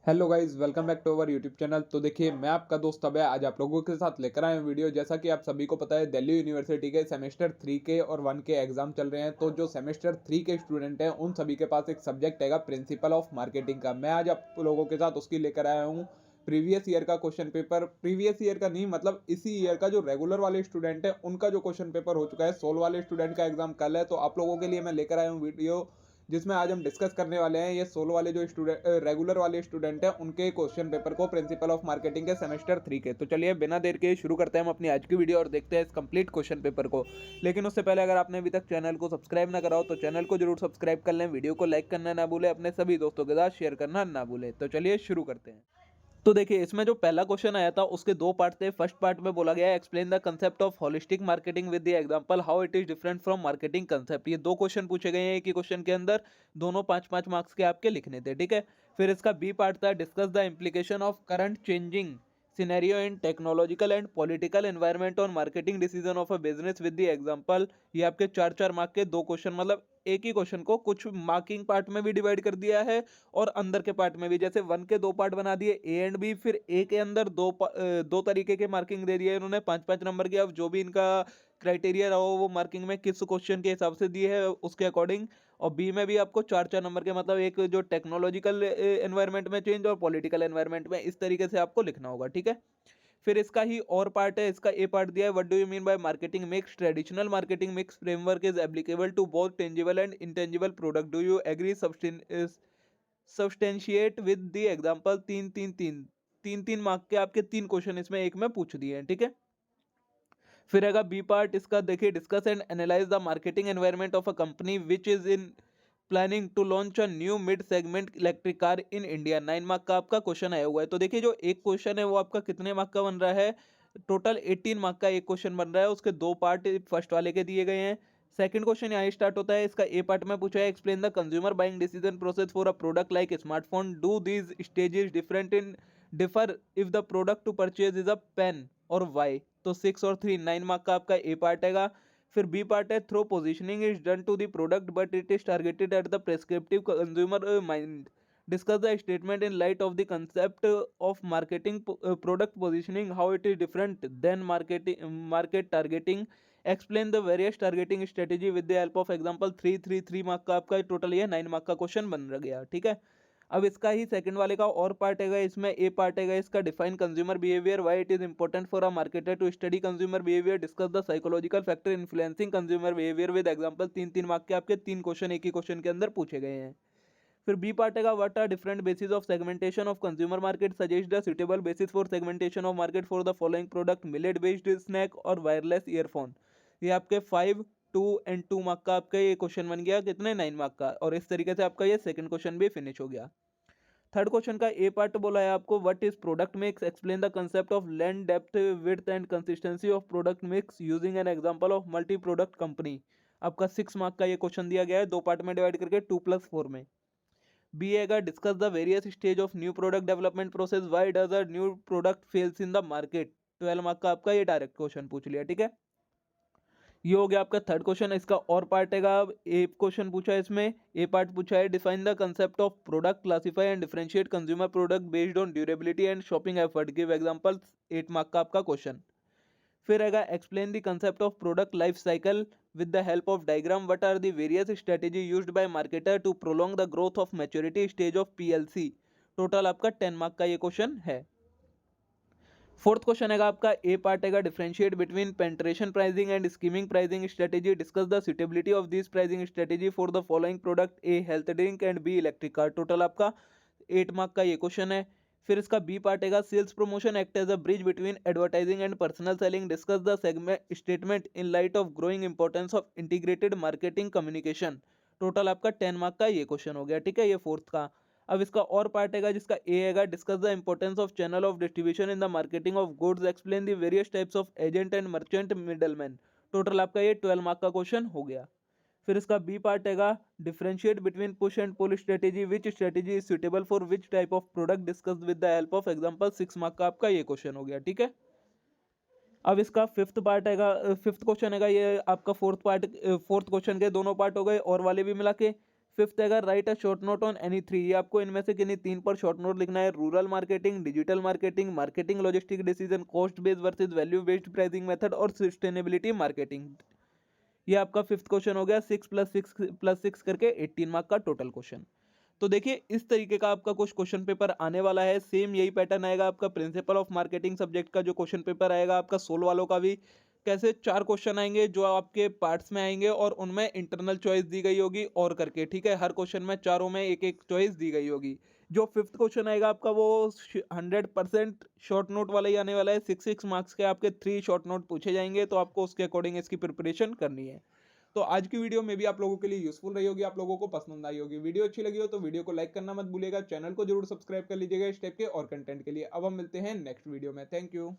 Hello guys, welcome back to our YouTube channel. तो देखिए, मैं आपका दोस्त अभय आज आप लोगों के साथ लेकर आया हूं वीडियो। जैसा कि आप सभी को पता है, दिल्ली यूनिवर्सिटी के सेमेस्टर 3 के और 1 के एग्जाम चल रहे हैं। तो जो सेमेस्टर 3 के स्टूडेंट हैं उन सभी के पास एक सब्जेक्ट हैगा प्रिंसिपल ऑफ मार्केटिंग का। मैं आज आप लोगों के साथ उसकी लेकर आया हूँ प्रीवियस ईयर का क्वेश्चन पेपर। प्रीवियस ईयर का नहीं, मतलब इसी ईयर का जो रेगुलर वाले स्टूडेंट है उनका जो क्वेश्चन पेपर हो चुका है। 16 वाले स्टूडेंट का एग्जाम कल है, तो आप लोगों के लिए मैं लेकर आया हूँ वीडियो जिसमें आज हम डिस्कस करने वाले हैं ये 16 वाले जो स्टूडेंट रेगुलर वाले स्टूडेंट हैं उनके क्वेश्चन पेपर को, प्रिंसिपल ऑफ मार्केटिंग के सेमेस्टर 3 के। तो चलिए बिना देर के शुरू करते हैं हम अपनी आज की वीडियो और देखते हैं इस कंप्लीट क्वेश्चन पेपर को। लेकिन उससे पहले अगर आपने अभी तक चैनल को सब्सक्राइब ना करा हो तो चैनल को जरूर सब्सक्राइब कर लें, वीडियो को लाइक करना ना भूलें, अपने सभी दोस्तों के साथ शेयर करना ना भूलें। तो चलिए शुरू करते हैं। तो देखिए, इसमें जो पहला क्वेश्चन आया था उसके दो पार्ट थे। फर्स्ट पार्ट में बोला गया है explain the concept of holistic marketing with the example how it is different from marketing concept. ये दो क्वेश्चन पूछे गए हैं एक ही क्वेश्चन के अंदर, दोनों 5-5 मार्क्स के आपके लिखने थे, ठीक है। फिर इसका बी पार्ट था discuss the implication of current changing scenario in technological and political environment on marketing decision of a business with the example. ये आपके 4-4 मार्क के दो क्वेश्चन, मतलब एक ही क्वेश्चन को कुछ मार्किंग पार्ट में भी डिवाइड कर दिया है और अंदर के पार्ट में भी। जैसे 1 के दो पार्ट बना दिए, ए एंड बी, फिर ए के अंदर दो तरीके के मार्किंग दे दिए इन्होंने 5-5 नंबर की। अब जो भी इनका क्राइटेरिया रहा हो वो मार्किंग में किस क्वेश्चन के हिसाब से दिए है उसके अकॉर्डिंग। और बी में भी आपको 4-4 नंबर के, मतलब एक जो टेक्नोलॉजिकल एनवायरनमेंट में चेंज और पॉलिटिकल एनवायरनमेंट में, इस तरीके से आपको लिखना होगा, ठीक है। फिर इसका ही और पार्ट है, इसका ए पार्ट दिया है what do you mean by marketing mix. Traditional marketing mix framework is applicable to both tangible and intangible product, do you agree substantiate with the example. तीन तीन मार्क के आपके तीन क्वेश्चन इसमें एक में पूछ दिए हैं, ठीक है। फिर आएगा बी पार्ट, इसका देखिए discuss and analyse the marketing environment of a company which is in planning to launch a new mid segment electric car in India. 9 mark का आपका क्वेश्चन आया हुआ है। तो देखिए, जो एक क्वेश्चन है वो आपका कितने मार्क का बन रहा है, टोटल 18 मार्क का एक क्वेश्चन बन रहा है। उसके दो पार्ट फर्स्ट वाले के दिए गए हैं। सेकंड क्वेश्चन यहाँ स्टार्ट होता है, इसका ए पार्ट में पूछा है explain the consumer buying decision process for a product like smartphone, do these stages different in differ if the product to purchase is a pen और वाई। तो 6 और 3 9 मार्क का आपका ए पार्ट है। फिर बी पार्ट है through positioning is done to the product but it is targeted at the prescriptive consumer mind, discuss the statement in light of the concept of marketing product positioning how it is different than market targeting, explain the various targeting strategy with the help of example। 3 mark का आपका total ये 9 mark का question बन गया, ठीक है। अब इसका ही सेकंड वाले का और पार्ट है, इसमें ए पार्ट है, इसका define consumer behaviour, why it is important for a marketer to study consumer behaviour, discuss the psychological factor influencing consumer behaviour with example. 3 mark के आपके तीन क्वेश्चन एक ही क्वेश्चन के अंदर पूछे गए हैं। फिर बी पार्ट है what are different basis of segmentation of consumer market, suggest the suitable basis for segmentation of market for the following product millet based snack और वायरलेस ईयरफोन। ये आपके 5 2 एंड 2 मार्क का आपका ये क्वेश्चन बन गया, कितने 9 मार्क का। और इस तरीके से आपका ये सेकंड क्वेश्चन भी फिनिश हो गया। थर्ड क्वेश्चन का ए पार्ट बोला है आपको what is product mix, explain the concept of length depth width and consistency of product mix using an example of multi product company. आपका 6 मार्क का ये क्वेश्चन दिया गया है, दो पार्ट में डिवाइड करके 2+4 में। बी आएगा discuss the various stage of new product development process, why does a new product fails in the market. 12 mark का आपका ये डायरेक्ट क्वेश्चन पूछ लिया, ठीक है। ये हो गया आपका थर्ड क्वेश्चन। इसका और पार्ट है, अब ए क्वेश्चन पूछा है, इसमें ए पार्ट पूछा है define the concept of product, classify and differentiate consumer product based on durability and shopping effort, give example. 8 mark का आपका क्वेश्चन। फिर आएगा explain the concept of product life cycle with the help of diagram, what are the various strategy used by marketer to prolong the growth of maturity stage of PLC. Total आपका 10 mark का ये question है। Fourth question है आपका A part है differentiate between penetration pricing and skimming pricing strategy, discuss the suitability of this pricing strategy for the following product, A health drink and B electric car. Total आपका 8 mark का ये question है। फिर इसका B part है sales promotion act as a bridge between advertising and personal selling, discuss the segment statement in light of growing importance of integrated marketing communication. Total आपका 10 mark का ये क्वेश्चन हो गया, ठीक है, ये फोर्थ का। अब इसका और पार्ट है जिसका ए है discuss the importance of channel of distribution in the marketing of goods, explain the various types of agent and merchant middleman. Total आपका ये 12 मार्क का क्वेश्चन हो गया। फिर इसका बी पार्ट है differentiate between push and pull strategy, which strategy is suitable for which type of product, discuss with the help of example. 6 mark का आपका ये क्वेश्चन हो गया, ठीक है। अब इसका फिफ्थ पार्ट है, फिफ्थ क्वेश्चन है ये आपका फोर्थ क्वेश्चन के दोनों पार्ट हो गए और वाले भी मिला के। फिफ्थ है right a short note on any three, ये आपको इनमें से किन्हीं तीन पर शॉर्ट नोट लिखना है। Rural marketing, digital marketing, marketing logistic decision, cost based versus value based pricing method और सस्टेनेबिलिटी मार्केटिंग। ये आपका फिफ्थ क्वेश्चन हो गया। 6+6+6 करके 18 मार्क का टोटल क्वेश्चन। तो देखिए इस तरीके का आपका कुछ क्वेश्चन पेपर आने वाला है। सेम यही पैटर्न आएगा आपका प्रिंसिपल ऑफ मार्केटिंग सब्जेक्ट का जो क्वेश्चन पेपर आएगा आपका सोल वालों का भी। कैसे 4 क्वेश्चन आएंगे जो आपके पार्ट्स में आएंगे और उनमें इंटरनल चॉइस दी गई होगी और करके, ठीक है। हर क्वेश्चन में चारों में एक एक चॉइस दी गई होगी। जो फिफ्थ क्वेश्चन आएगा आपका वो 100% शॉर्ट नोट वाला ही आने वाला है। 6 मार्क्स के आपके 3 शॉर्ट नोट पूछे जाएंगे, तो आपको उसके अकॉर्डिंग इसकी प्रिपरेशन करनी है। तो आज की वीडियो में भी आप लोगों के लिए यूजफुल रही होगी, आप लोगों को पसंद आई होगी। वीडियो अच्छी लगी हो तो वीडियो को लाइक करना मत भूलिएगा, चैनल को जरूर सब्सक्राइब कर लीजिएगा इस टाइप के और कंटेंट के लिए। अब हम मिलते हैं नेक्स्ट वीडियो में। Thank you.